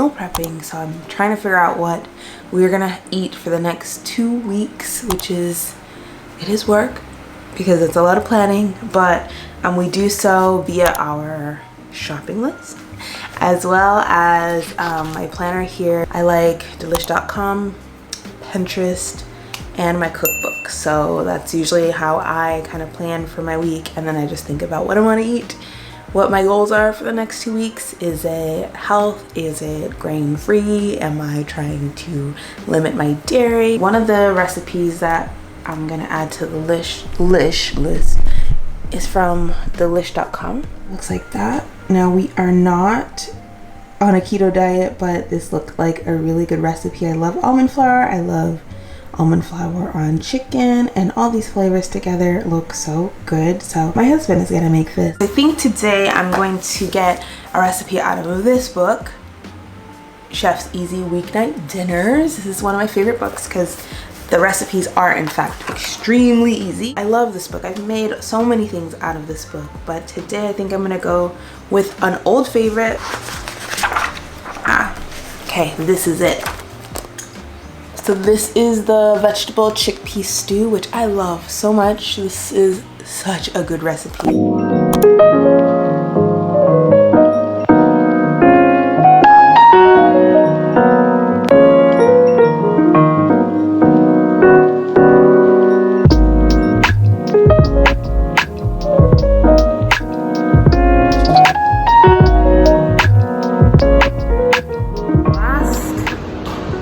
meal prepping, so I'm trying to figure out what we're gonna eat for the next 2 weeks, which is, it is work because it's a lot of planning, but we do so via our shopping list, as well as my planner here. I like delish.com, Pinterest, and my cookbook. So that's usually how I kind of plan for my week, and then I just think about what I want to eat, what my goals are for the next 2 weeks. Is it health? Is it grain free? Am I trying to limit my dairy? One of the recipes that I'm gonna add to the list is from delish.com. Looks like that. Now, we are not on a keto diet, but this looked like a really good recipe. I love almond flour. I love almond flour on chicken, and all these flavors together look so good. So my husband is gonna make this. I think today I'm going to get a recipe out of this book, Chef's Easy Weeknight Dinners. This is one of my favorite books because the recipes are in fact extremely easy. I love this book. I've made so many things out of this book, but today I think I'm gonna go with an old favorite. Okay, this is it. So this is the vegetable chickpea stew, which I love so much. This is such a good recipe.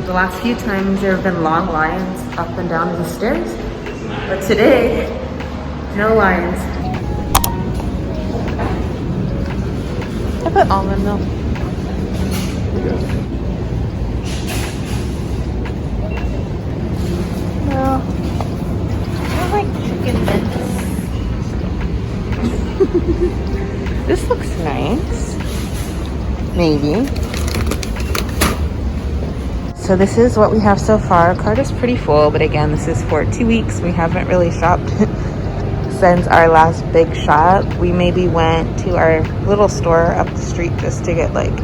The last few times there have been long lines up and down the stairs, but today, no lines. I put almond milk. No, I like chicken bits. This looks nice. Maybe. So this is what we have so far. Our cart is pretty full, but again, this is for 2 weeks. We haven't really shopped since our last big shop. We maybe went to our little store up the street just to get like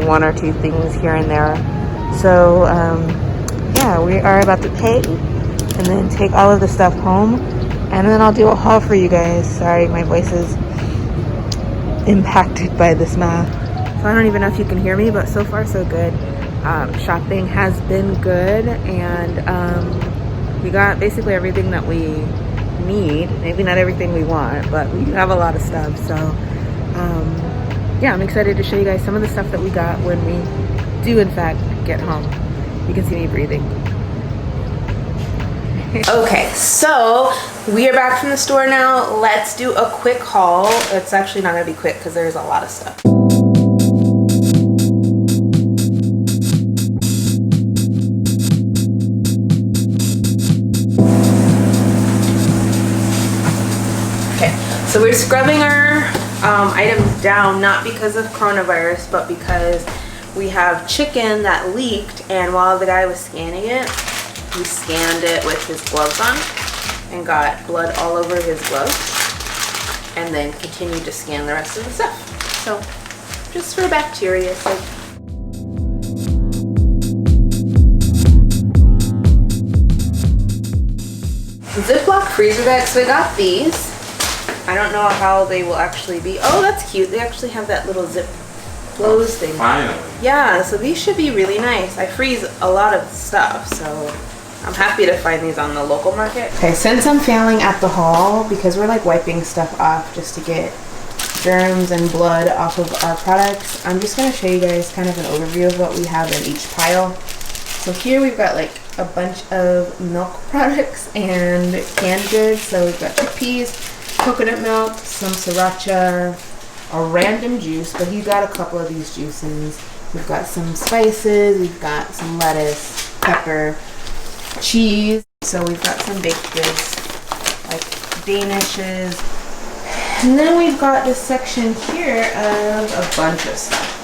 1 or 2 things here and there. So yeah, we are about to pay and then take all of the stuff home, and then I'll do a haul for you guys. Sorry, my voice is impacted by this math. So I don't even know if you can hear me, but so far so good. Shopping has been good, and we got basically everything that we need. Maybe not everything we want, but we have a lot of stuff. So yeah, I'm excited to show you guys some of the stuff that we got when we do in fact get home. You can see me breathing. Okay, so we are back from the store now. Let's do a quick haul. It's actually not gonna be quick because there's a lot of stuff. So we're scrubbing our items down, not because of coronavirus, but because we have chicken that leaked, and while the guy was scanning it, he scanned it with his gloves on and got blood all over his gloves, and then continued to scan the rest of the stuff. So just for bacteria sake. Ziploc freezer bags, so we got these. I don't know how they will actually be. Oh, that's cute. They actually have that little zip close thing. Finally. Yeah, so these should be really nice. I freeze a lot of stuff, so I'm happy to find these on the local market. Okay, since I'm failing at the haul, because we're like wiping stuff off just to get germs and blood off of our products, I'm just going to show you guys kind of an overview of what we have in each pile. So here we've got like a bunch of milk products and canned goods. So we've got chickpeas, coconut milk, some sriracha, a random juice, but he got a couple of these juices. We've got some spices, we've got some lettuce, pepper, cheese. So we've got some baked goods like danishes. And then we've got this section here of a bunch of stuff.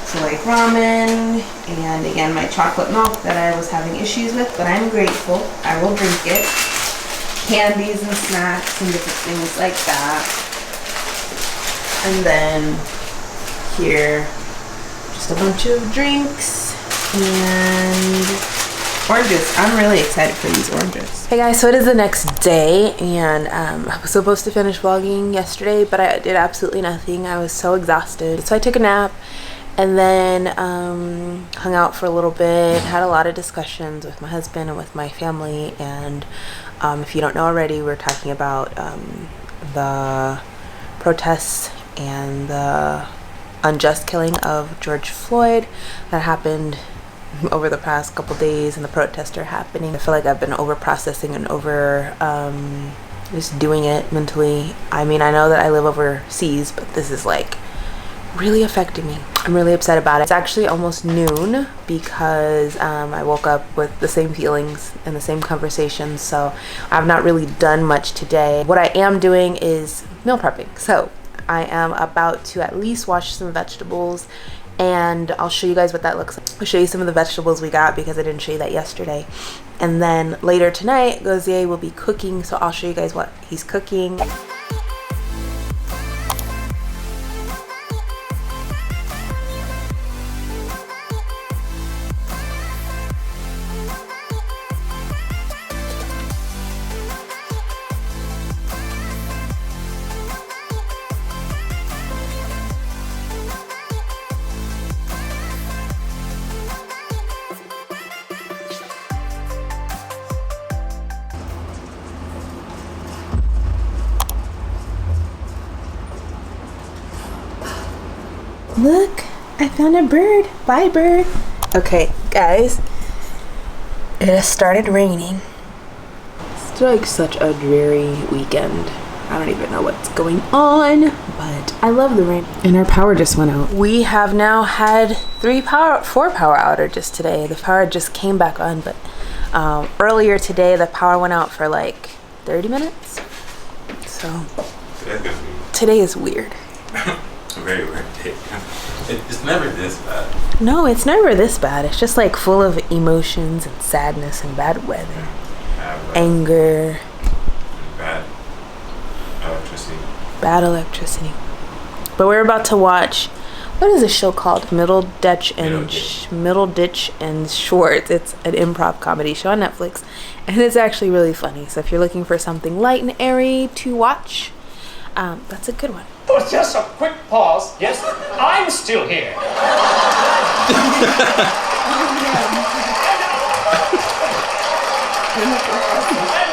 So like ramen, and again my chocolate milk that I was having issues with, but I'm grateful. I will drink it. Candies and snacks and different things like that. And then here, Just a bunch of drinks and oranges. I'm really excited for these oranges. Hey guys, so it is the next day and I was supposed to finish vlogging yesterday, but I did absolutely nothing. I was so exhausted. So I took a nap and then hung out for a little bit, had a lot of discussions with my husband and with my family. And if you don't know already, we're talking about the protests and the unjust killing of George Floyd that happened over the past couple days, and the protests are happening. I feel like I've been over processing and over just doing it mentally. I mean, I know that I live overseas, but this is like really affecting me. I'm really upset about it. It's actually almost noon because I woke up with the same feelings and the same conversations, so I've not really done much today. What I am doing is meal prepping. So I am about to at least wash some vegetables, and I'll show you guys what that looks like. I'll show you some of the vegetables we got because I didn't show you that yesterday. And then later tonight, Gauthier will be cooking, so I'll show you guys what he's cooking. Look, I found a bird. Bye, bird. Okay, guys, it has started raining. It's like such a dreary weekend. I don't even know what's going on, but I love the rain. And our power just went out. We have now had 4 power outages today. The power just came back on, but earlier today the power went out for like 30 minutes. So today is weird. Very weird day. It's never this bad. No, it's never this bad. It's just like full of emotions and sadness and bad weather, anger, bad electricity. Bad electricity. But we're about to watch, what is this show called? Middle Ditch and Schwartz. It's an improv comedy show on Netflix, and it's actually really funny. So if you're looking for something light and airy to watch, that's a good one. Oh, just a quick pause. Yes, I'm still here. And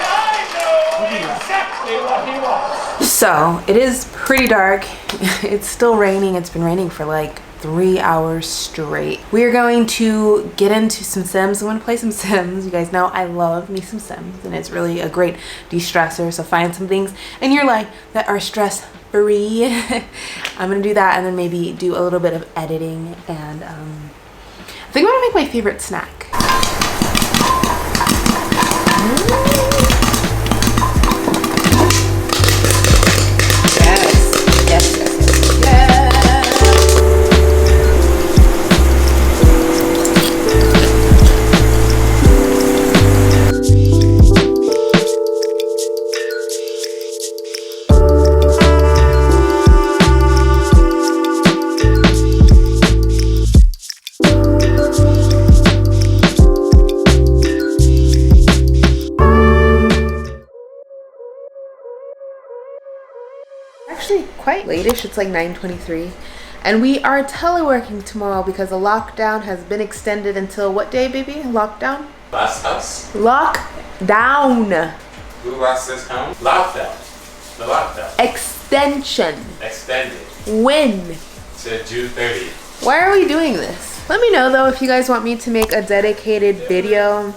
I know exactly what he wants. So it is pretty dark. It's still raining. It's been raining for like 3 hours straight. We are going to get into some Sims. I want to play some Sims. You guys know I love me some Sims, and it's really a great de-stressor. So find some things in your life that are stress free. I'm gonna do that, and then maybe do a little bit of editing, and I think I'm gonna make my favorite snack. Actually quite late-ish. It's like 9:23, and we are teleworking tomorrow because the lockdown has been extended until what day, baby? Lockdown? Last house? Lockdown. Who lost this home? Lockdown. The lockdown. Extension. Extended. When? To June 30th. Why are we doing this? Let me know though if you guys want me to make a dedicated video,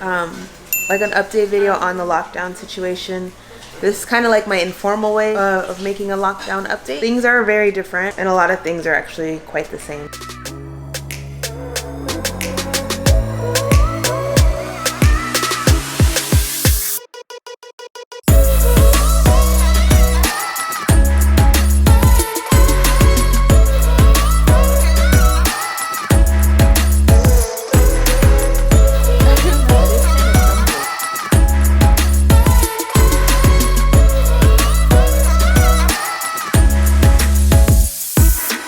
like an update video on the lockdown situation. This is kind of like my informal way of making a lockdown update. Things are very different, and a lot of things are actually quite the same.